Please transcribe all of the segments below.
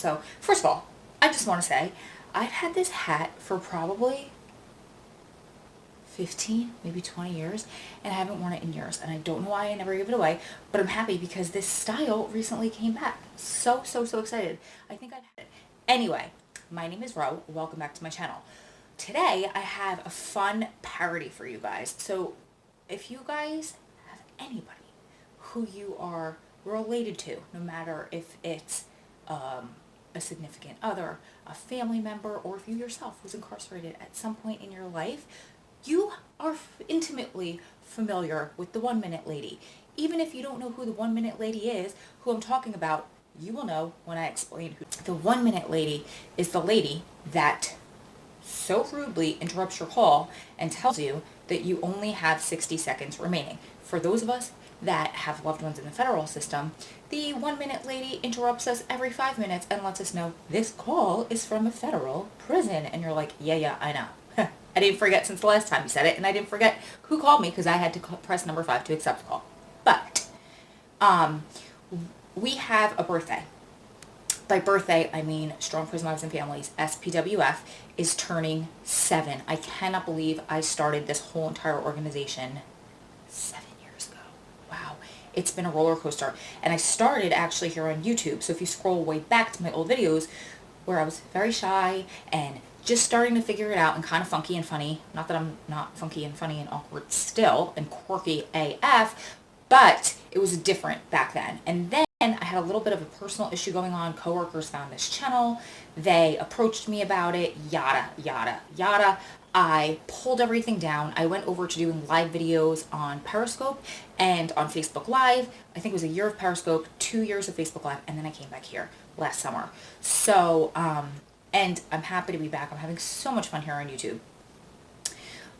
So first of all, I just want to say I've had this hat for probably 15, maybe 20 years, and I haven't worn it in years, and I don't know why I never gave it away, but I'm happy because this style recently came back. So excited. I think I've had it. Anyway, my name is Ro. Welcome back to my channel. Today I have a fun parody for you guys. So if you guys have anybody who you are related to, no matter if it's a significant other, a family member, or if you yourself was incarcerated at some point in your life, you are intimately familiar with the 1 Minute Lady. Even if you don't know who the 1 Minute Lady is, who I'm talking about, you will know when I explain who. The 1 Minute Lady is the lady that so rudely interrupts your call and tells you that you only have 60 seconds remaining. For those of us that have loved ones in the federal system, the 1 Minute Lady interrupts us every 5 minutes and lets us know this call is from a federal prison. And you're like, yeah, I know. I didn't forget since the last time you said it, and I didn't forget who called me because I had to press number 5 to accept the call. But we have a birthday. By birthday, I mean Strong Prison Wives and Families, SPWF, is turning 7. I cannot believe I started this whole entire organization 7 years ago. Wow. It's been a roller coaster. And I started actually here on YouTube. So if you scroll way back to my old videos where I was very shy and just starting to figure it out and kind of funky and funny. Not that I'm not funky and funny and awkward still and quirky AF, but it was different back then. And then I had a little bit of a personal issue going on. Coworkers found this channel. They approached me about it, yada, yada, yada. I pulled everything down. I went over to doing live videos on Periscope and on Facebook Live. I think it was a year of Periscope, 2 years of Facebook Live, and then I came back here last summer. So, and I'm happy to be back. I'm having so much fun here on YouTube.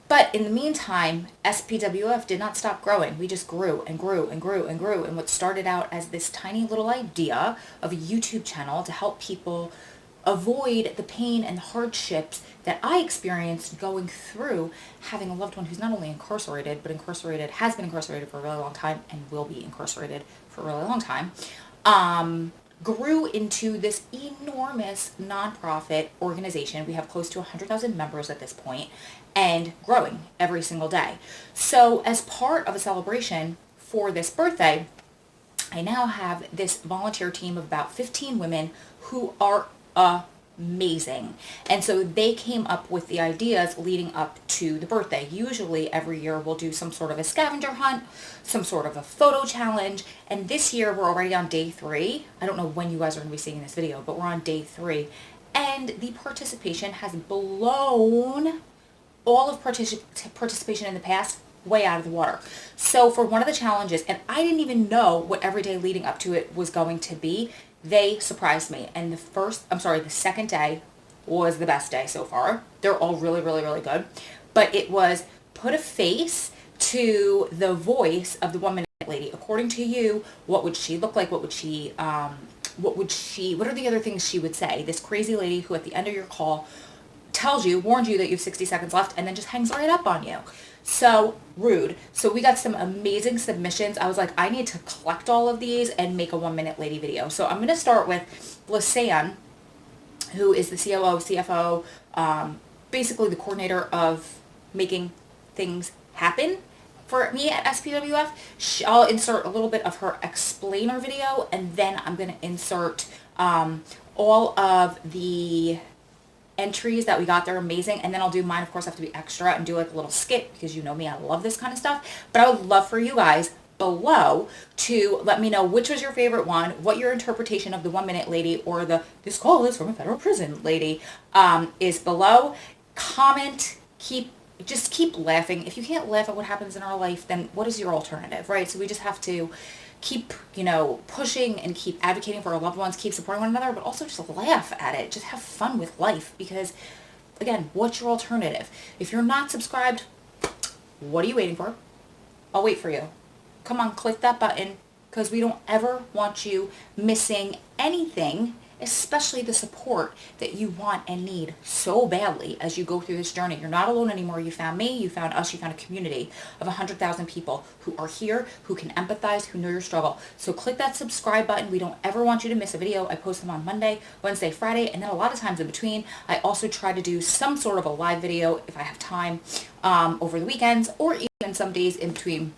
But in the meantime, SPWF did not stop growing. We just grew and grew and grew and grew. And what started out as this tiny little idea of a YouTube channel to help people avoid the pain and hardships that I experienced going through having a loved one who's not only incarcerated, but has been incarcerated for a really long time and will be incarcerated for a really long time, grew into this enormous nonprofit organization. We have close to 100,000 members at this point and growing every single day. So as part of a celebration for this birthday, I now have this volunteer team of about 15 women who are amazing. And so they came up with the ideas leading up to the birthday. Usually every year we'll do some sort of a scavenger hunt, some sort of a photo challenge. And this year we're already on day 3. I don't know when you guys are going to be seeing this video, but we're on day 3. And the participation has blown all of participation in the past way out of the water. So for one of the challenges, and I didn't even know what every day leading up to it was going to be, they surprised me. And the second day was the best day so far. They're all really, really, really good. But it was put a face to the voice of the 1 Minute Lady. According to you, what would she look like? What are the other things she would say? This crazy lady who at the end of your call warns you that you have 60 seconds left and then just hangs right up on you. So rude. So we got some amazing submissions. I was like, I need to collect all of these and make a 1 Minute Lady video. So I'm going to start with Clausen, who is the COO, CFO, basically the coordinator of making things happen for me at SPWF. I'll insert a little bit of her explainer video, and then I'm going to insert all of the entries that we got. They're amazing. And then I'll do mine, of course, have to be extra and do like a little skit because you know me, I love this kind of stuff. But I would love for you guys below to let me know which was your favorite one, what your interpretation of the 1 Minute Lady or the this call is from a federal prison lady is below. Comment, just keep laughing. If you can't laugh at what happens in our life, then what is your alternative, right? So we just have to keep, pushing and keep advocating for our loved ones, keep supporting one another, but also just laugh at it. Just have fun with life because, again, what's your alternative? If you're not subscribed, what are you waiting for? I'll wait for you. Come on, click that button because we don't ever want you missing anything especially the support that you want and need so badly as you go through this journey. You're not alone anymore. You found me, you found us, you found a community of 100,000 people who are here, who can empathize, who know your struggle. So click that subscribe button. We don't ever want you to miss a video. I post them on Monday, Wednesday, Friday, and then a lot of times in between. I also try to do some sort of a live video if I have time over the weekends, or even some days in between.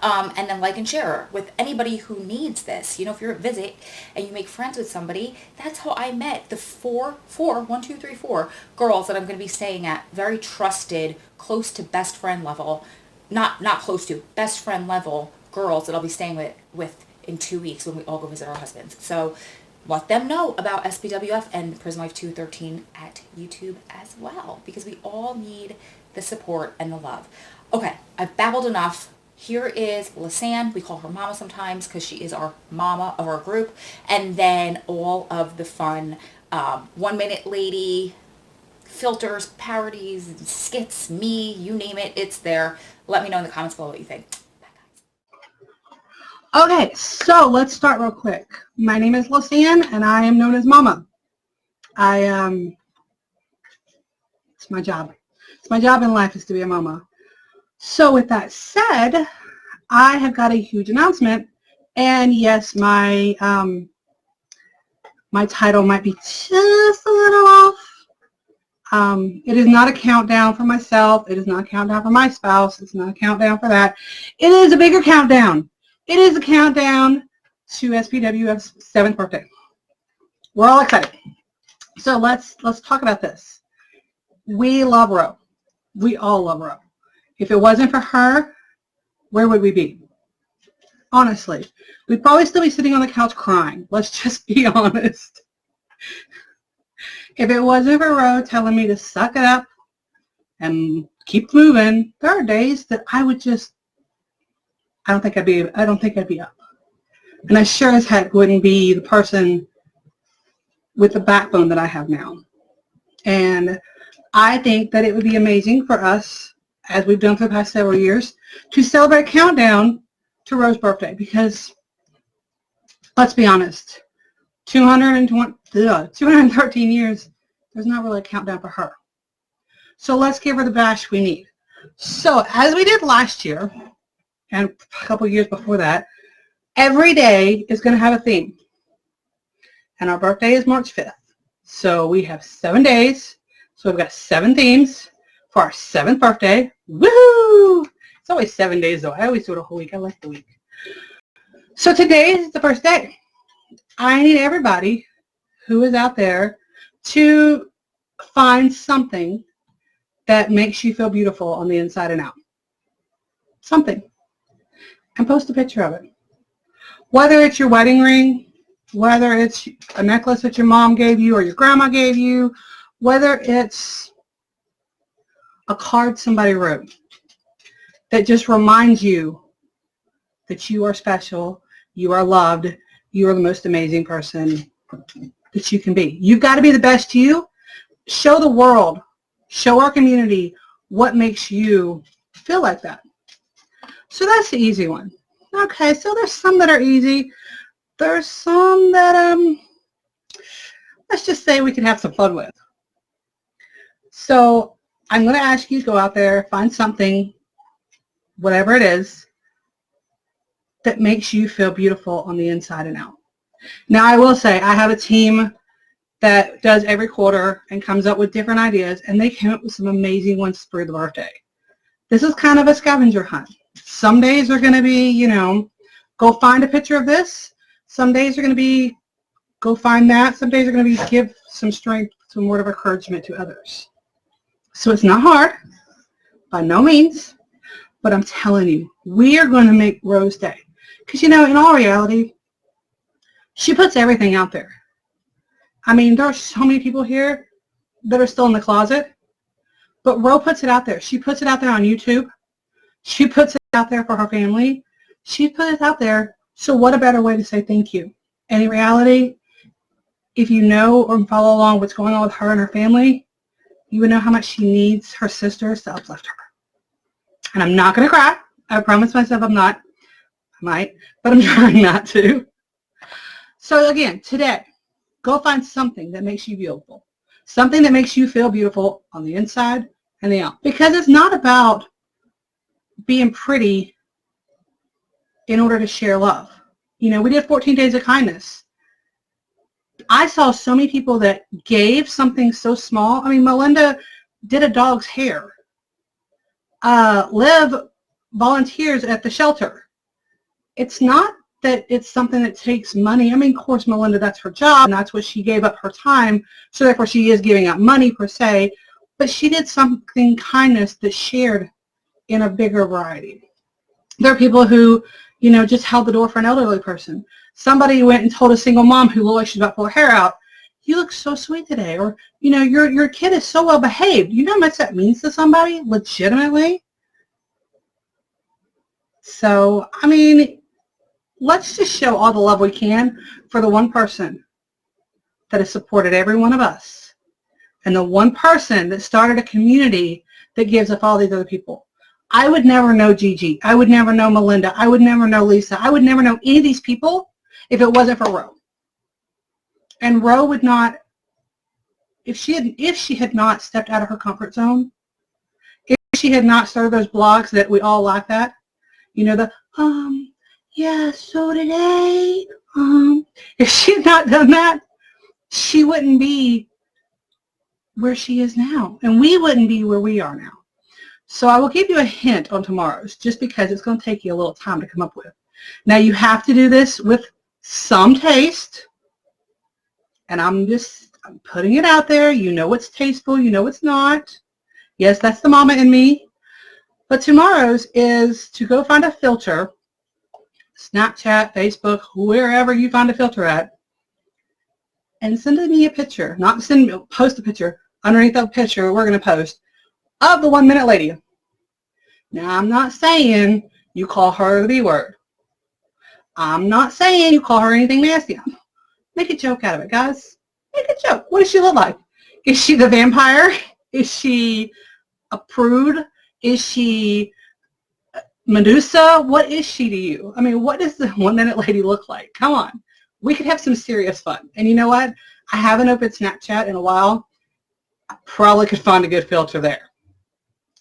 And then like and share with anybody who needs this. You know, if you're at Visit and you make friends with somebody, that's how I met the four girls that I'm going to be staying at. Very trusted, close to best friend level, not close to, best friend level girls that I'll be staying with in 2 weeks when we all go visit our husbands. So let them know about SPWF and Prison Life 213 at YouTube as well, because we all need the support and the love. Okay, I've babbled enough. Here is Lisanne. We call her Mama sometimes because she is our mama of our group. And then all of the fun 1 minute lady, filters, parodies, skits, me, you name it, it's there. Let me know in the comments below what you think. Bye, guys. Okay, so let's start real quick. My name is Lisanne, and I am known as Mama. It's my job. It's my job in life is to be a mama. So with that said, I have got a huge announcement, and yes, my my title might be just a little off. It is not a countdown for myself. It is not a countdown for my spouse. It's not a countdown for that. It is a bigger countdown. It is a countdown to SPWF's 7th birthday. We're all excited. So let's talk about this. We love Ro. We all love Ro. If it wasn't for her, where would we be? Honestly, we'd probably still be sitting on the couch crying. Let's just be honest. If it wasn't for Ro telling me to suck it up and keep moving, there are days that I would just, I don't think I'd be up. And I sure as heck wouldn't be the person with the backbone that I have now. And I think that it would be amazing for us, as we've done for the past several years, to celebrate countdown to Ro's birthday, because let's be honest, 213 years, there's not really a countdown for her. So let's give her the bash we need. So as we did last year, and a couple years before that, every day is going to have a theme. And our birthday is March 5th. So we have 7 days. So we've got 7 themes for our 7th birthday. Woohoo! It's always 7 days though. I always do it a whole week. I like the week. So today is the first day. I need everybody who is out there to find something that makes you feel beautiful on the inside and out. Something. And post a picture of it. Whether it's your wedding ring, whether it's a necklace that your mom gave you or your grandma gave you, whether it's a card somebody wrote that just reminds you that you are special, you are loved, you are the most amazing person that you can be. You've got to be the best you. Show the world, show our community what makes you feel like that. So that's the easy one. Okay, so there's some that are easy. There's some that, let's just say we can have some fun with. So I'm going to ask you to go out there, find something, whatever it is, that makes you feel beautiful on the inside and out. Now, I will say I have a team that does every quarter and comes up with different ideas, and they came up with some amazing ones for the birthday. This is kind of a scavenger hunt. Some days are going to be, you know, go find a picture of this. Some days are going to be, go find that. Some days are going to be, give some strength, some word of encouragement to others. So it's not hard, by no means, but I'm telling you, we are going to make Ro's day. Because, you know, in all reality, she puts everything out there. I mean, there are so many people here that are still in the closet, but Ro puts it out there. She puts it out there on YouTube. She puts it out there for her family. She put it out there. So what a better way to say thank you? And in reality, if you know or follow along what's going on with her and her family, you would know how much she needs her sisters to uplift her. And I'm not going to cry. I promise myself I'm not. I might, but I'm trying not to. So again, today, Go find something that makes you beautiful. Something that makes you feel beautiful on the inside and the out. Because it's not about being pretty in order to share love. You know, we did 14 Days of Kindness. I saw so many people that gave something so small. I mean, Melinda did a dog's hair. Liv volunteers at the shelter. It's not that it's something that takes money. I mean, of course, Melinda, that's her job, and that's what she gave up her time, so therefore she is giving up money per se, but she did something kindness that shared in a bigger variety. There are people who, you know, just held the door for an elderly person. Somebody went and told a single mom who looked like she's about to pull her hair out, you look so sweet today, or, you know, your kid is so well behaved. You know how much that means to somebody, legitimately? So, I mean, let's just show all the love we can for the one person that has supported every one of us, and the one person that started a community that gives up all these other people. I would never know Gigi. I would never know Melinda. I would never know Lisa. I would never know any of these people if it wasn't for Ro. And Ro would not, if she had not stepped out of her comfort zone, if she had not started those blogs that we all laugh at, you know, the, yeah, so today, if she had not done that, she wouldn't be where she is now. And we wouldn't be where we are now. So I will give you a hint on tomorrow's, just because it's going to take you a little time to come up with. Now, you have to do this with some taste. And I'm putting it out there. You know what's tasteful. You know what's not. Yes, that's the mama in me. But tomorrow's is to go find a filter, Snapchat, Facebook, wherever you find a filter at, and send me a picture. Not post a picture. Underneath that picture, we're going to post of the 1 minute lady. Now, I'm not saying you call her the B word. I'm not saying you call her anything nasty. Make a joke out of it, guys. Make a joke. What does she look like? Is she the vampire? Is she a prude? Is she Medusa? What is she to you? I mean, what does the 1 minute lady look like? Come on. We could have some serious fun. And you know what? I haven't opened Snapchat in a while. I probably could find a good filter there.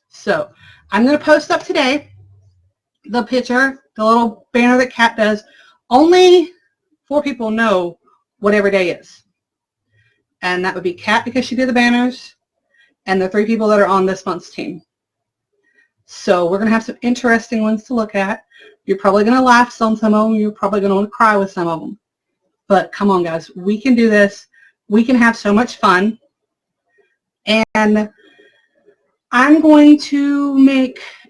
So I'm going to post up today the picture, the little banner that Kat does. Only 4 people know what every day is. And that would be Kat, because she did the banners, and the 3 people that are on this month's team. So we're going to have some interesting ones to look at. You're probably going to laugh on some of them. You're probably going to want to cry with some of them. But come on, guys. We can do this. We can have so much fun. And I'm going to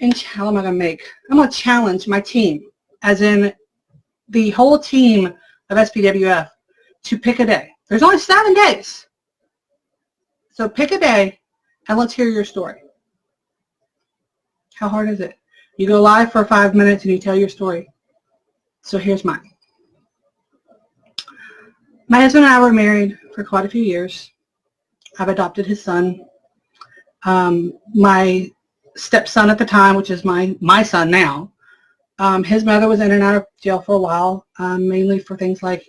I'm going to challenge my team, as in the whole team of SPWF, to pick a day. There's only 7 days. So pick a day and let's hear your story. How hard is it? You go live for 5 minutes and you tell your story. So here's mine. My husband and I were married for quite a few years. I've adopted his son. My stepson at the time, which is my son now, his mother was in and out of jail for a while, mainly for things like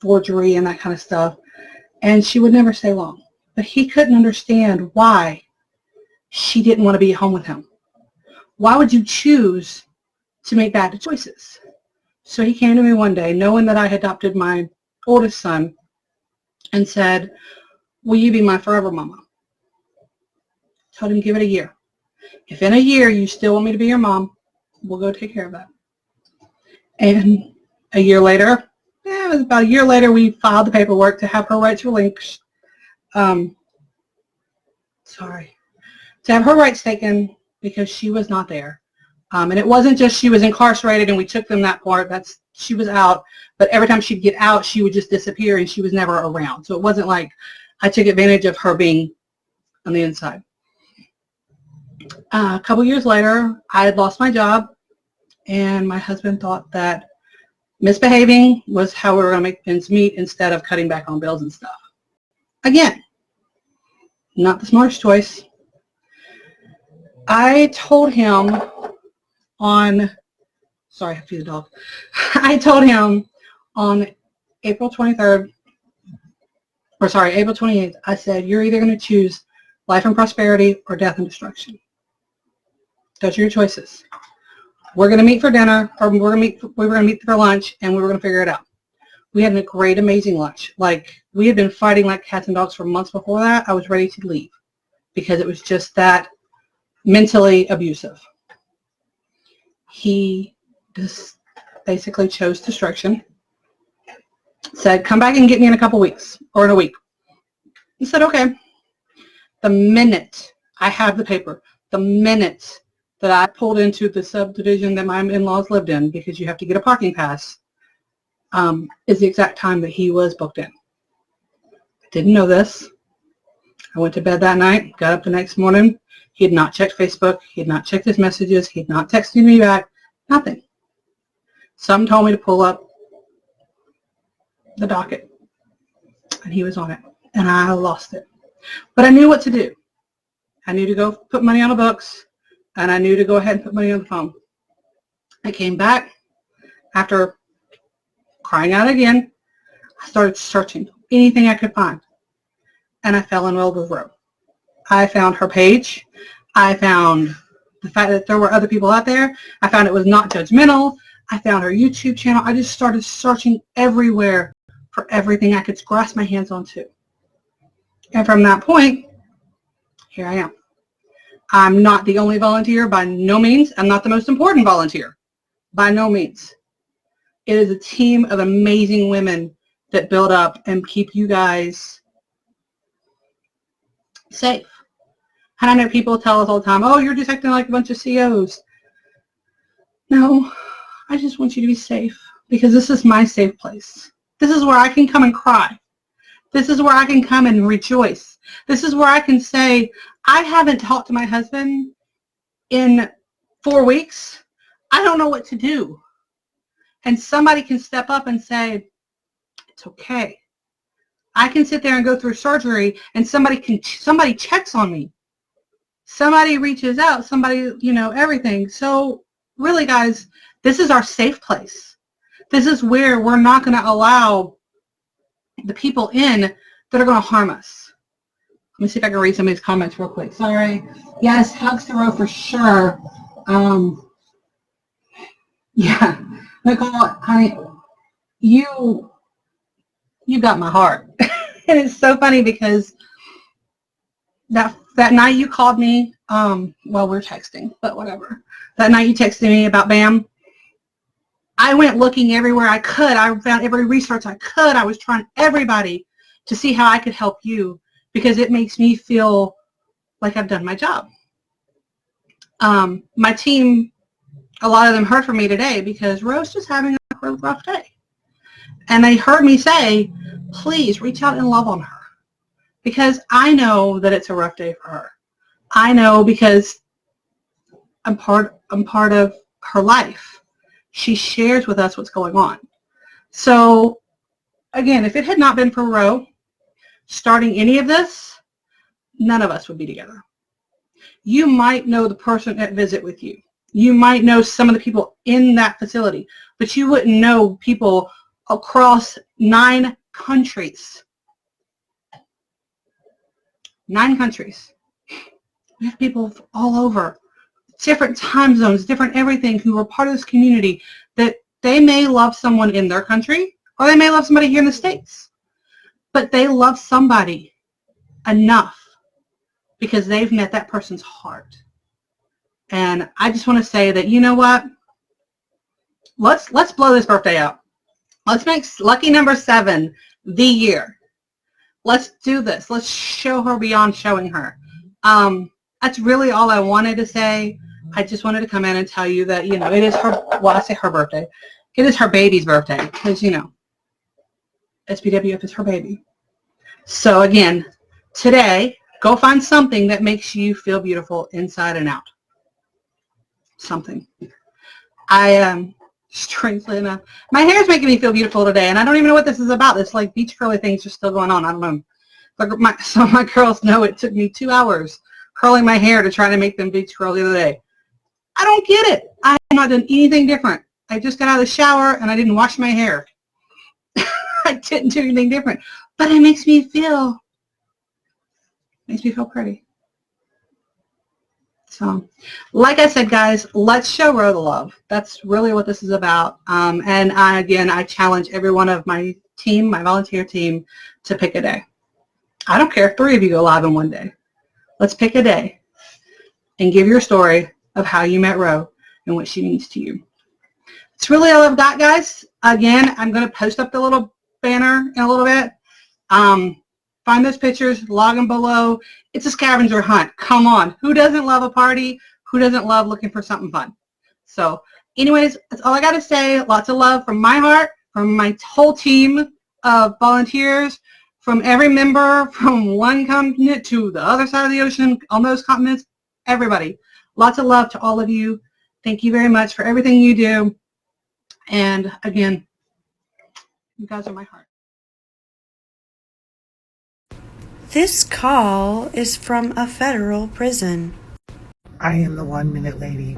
forgery and that kind of stuff. And she would never stay long. But he couldn't understand why she didn't want to be home with him. Why would you choose to make bad choices? So he came to me one day, knowing that I had adopted my oldest son, and said, will you be my forever mama? Told him, give it a year. If in a year you still want me to be your mom, we'll go take care of that. And a year later, it was about a year later, we filed the paperwork to have her rights relinquished. To have her rights taken because she was not there. And it wasn't just she was incarcerated and we took them that part. She was out. But every time she'd get out, she would just disappear and she was never around. So it wasn't like I took advantage of her being on the inside. A couple years later, I had lost my job, and my husband thought that misbehaving was how we were going to make ends meet instead of cutting back on bills and stuff. Again, not the smartest choice. I told him on, sorry, I have to feed the dog. I told him on April 23rd, April 28th, I said, you're either going to choose life and prosperity or death and destruction. Those are your choices. We're going to meet for dinner, or we were going to meet for lunch, and we were going to figure it out. We had a great, amazing lunch. Like, we had been fighting like cats and dogs for months before that. I was ready to leave because it was just that mentally abusive. He just basically chose destruction. Said, come back and get me in a couple weeks or in a week. He said, okay. The minute I have the paper, the minute that I pulled into the subdivision that my in-laws lived in, because you have to get a parking pass, is the exact time that he was booked in. I didn't know this. I went to bed that night, got up the next morning. He had not checked Facebook. He had not checked his messages. He had not texted me back. Nothing. Something told me to pull up the docket, and he was on it, and I lost it. But I knew what to do. I knew to go put money on the books, and I knew to go ahead and put money on the phone. I came back after crying out again. I started searching anything I could find, and I fell in love with Ro. I found her page. I found the fact that there were other people out there. I found it was not judgmental. I found her YouTube channel. I just started searching everywhere for everything I could grasp my hands onto. And from that point, here I am. I'm not the only volunteer by no means. I'm not the most important volunteer by no means. It is a team of amazing women that build up and keep you guys safe. And I know people tell us all the time, oh, you're just acting like a bunch of COs. No, I just want you to be safe, because this is my safe place. This is where I can come and cry. This is where I can come and rejoice. This is where I can say, I haven't talked to my husband in 4 weeks. I don't know what to do. And somebody can step up and say, it's okay. I can sit there and go through surgery, and somebody checks on me. Somebody reaches out, somebody, everything. So really, guys, this is our safe place. This is where we're not going to allow the people in that are going to harm us. Let me see if I can read some of these comments real quick. Sorry. Yes, hugs to Ro for sure. Yeah. Nicole, honey, you got my heart. And it's so funny because that night you called me, we're texting, but whatever. That night you texted me about BAM. I went looking everywhere I could. I found every resource I could. I was trying everybody to see how I could help you, because it makes me feel like I've done my job. My team, a lot of them heard from me today because Ro's just having a rough day. And they heard me say, please reach out and love on her, because I know that it's a rough day for her. I know because I'm part of her life. She shares with us what's going on. So again, if it had not been for Ro starting any of this, none of us would be together. You might know the person at visit with you. You might know some of the people in that facility, but you wouldn't know people across 9 countries. 9 countries. We have people all over, different time zones, different everything, who are part of this community, that they may love someone in their country, or they may love somebody here in the States, but they love somebody enough because they've met that person's heart. And I just want to say that, you know what? Let's blow this birthday out. Let's make lucky number 7 the year. Let's do this. Let's show her beyond showing her. That's really all I wanted to say. I just wanted to come in and tell you that, it is her, well, I say her birthday. It is her baby's birthday because, SPWF is her baby. So again, today, go find something that makes you feel beautiful inside and out. Something. Strangely enough, my hair is making me feel beautiful today, and I don't even know what this is about. This like beach curly things are still going on. I don't know. But my girls know it took me 2 hours curling my hair to try to make them beach curl the other day. I don't get it. I have not done anything different. I just got out of the shower and I didn't wash my hair. I didn't do anything different. but it makes me feel pretty. So, like I said, guys, let's show Ro the love. That's really what this is about. And I challenge every one of my team, my volunteer team, to pick a day. I don't care if 3 of you go live in one day. Let's pick a day and give your story of how you met Ro and what she means to you. It's really all I've got, guys. Again, I'm going to post up the little banner in a little bit. Find those pictures, log them below. It's a scavenger hunt. Come on. Who doesn't love a party? Who doesn't love looking for something fun? So anyways, that's all I got to say. Lots of love from my heart, from my whole team of volunteers, from every member, from one continent to the other side of the ocean, on those continents, everybody. Lots of love to all of you. Thank you very much for everything you do. And again, you guys are my heart. This call is from a federal prison. I am the 1 minute lady,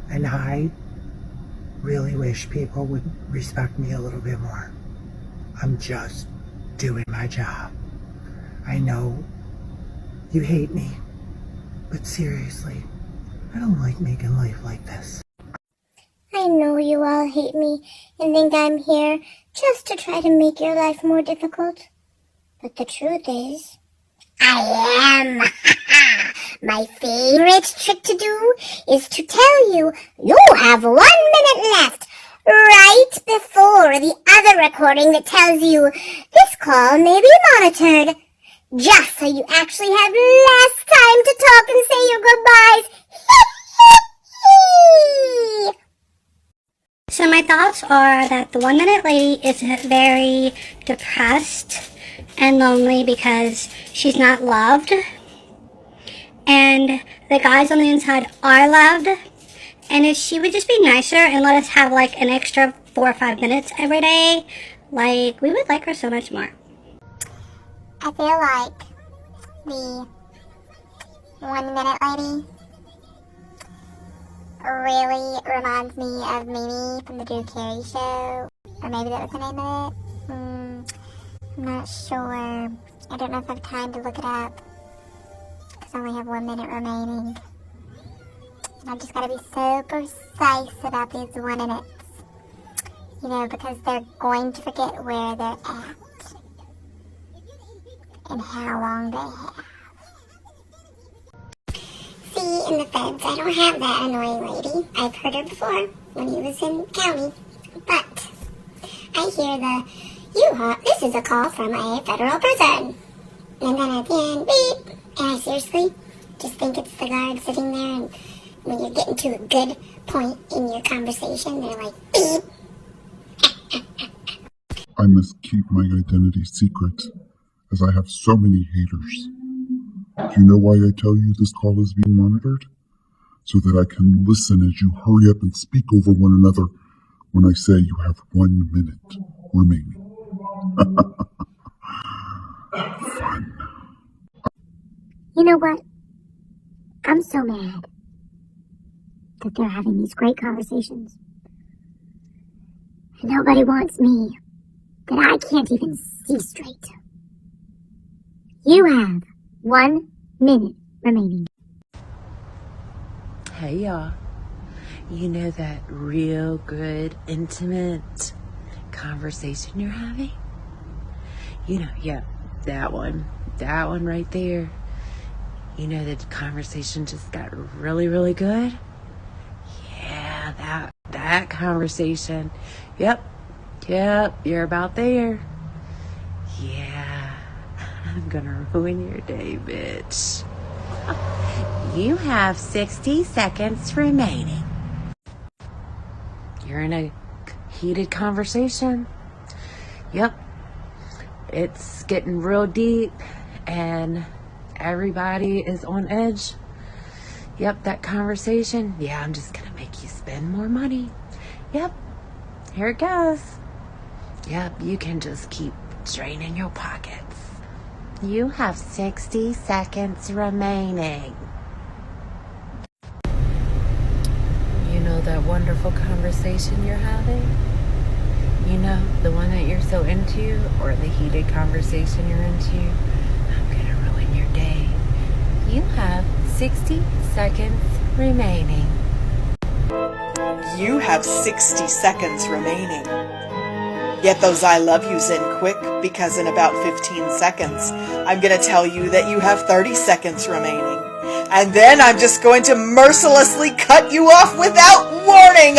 and I really wish people would respect me a little bit more. I'm just doing my job. I know you hate me, but seriously, I don't like making life like this. I know you all hate me and think I'm here just to try to make your life more difficult. But the truth is, I am. My favorite trick to do is to tell you you have 1 minute left, right before the other recording that tells you this call may be monitored, just so you actually have less time to talk and say your goodbyes. So my thoughts are that the 1 minute lady is very depressed and lonely because she's not loved, and the guys on the inside are loved, and if she would just be nicer and let us have like an extra 4 or 5 minutes every day, like, we would like her so much more. I feel like the 1 minute lady really reminds me of Mimi from the Drew Carey show, or maybe that was the name of it. I'm not sure. I don't know if I have time to look it up, because I only have 1 minute remaining. And I've just got to be so precise about these 1 minutes, you know, because they're going to forget where they're at and how long they have. See, in the feds, I don't have that annoying lady. I've heard her before when he was in county, but I hear this is a call from a federal prison. And then at the end, beep. And I seriously just think it's the guard sitting there, and when you're getting to a good point in your conversation, they're like, beep. I must keep my identity secret, as I have so many haters. Do you know why I tell you this call is being monitored? So that I can listen as you hurry up and speak over one another when I say you have 1 minute remaining. Fun. You know what? I'm so mad that they're having these great conversations. And nobody wants me, that I can't even see straight. You have 1 minute remaining. Hey y'all, you know that real good, intimate conversation you're having? You know, yeah, that one right there. You know, the conversation just got really, really good? Yeah, that conversation. Yep, you're about there. Yeah, I'm gonna ruin your day, bitch. You have 60 seconds remaining. You're in a heated conversation. Yep. It's getting real deep and everybody is on edge. Yep, that conversation. Yeah, I'm just gonna make you spend more money. Yep, here it goes. Yep, you can just keep draining your pockets. You have 60 seconds remaining. You know that wonderful conversation you're having? You know, the one that you're so into, or the heated conversation you're into, I'm gonna ruin your day. You have 60 seconds remaining. You have 60 seconds remaining. Get those I love yous in quick, because in about 15 seconds, I'm going to tell you that you have 30 seconds remaining. And then I'm just going to mercilessly cut you off without warning.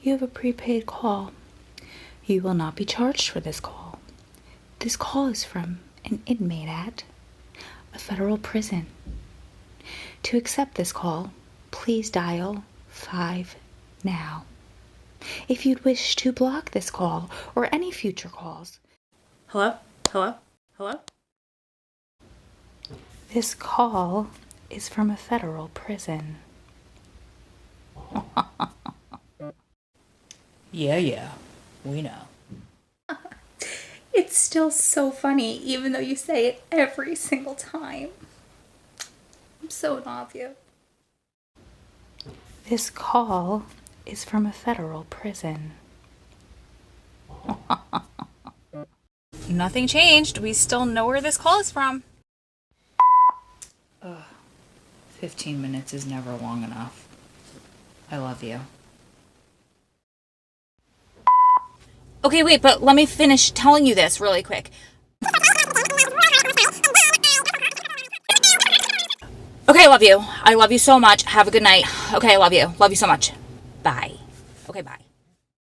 You have a prepaid call. You will not be charged for this call. This call is from an inmate at a federal prison. To accept this call, please dial 5 now. If you'd wish to block this call or any future calls. Hello? Hello? Hello? This call is from a federal prison. Yeah, we know. It's still so funny, even though you say it every single time. I'm so in awe of you. This call is from a federal prison. Nothing changed. We still know where this call is from. 15 minutes is never long enough. I love you. Okay, wait, but let me finish telling you this really quick. Okay, I love you. I love you so much. Have a good night. Okay, I love you. Love you so much. Bye. Okay, bye.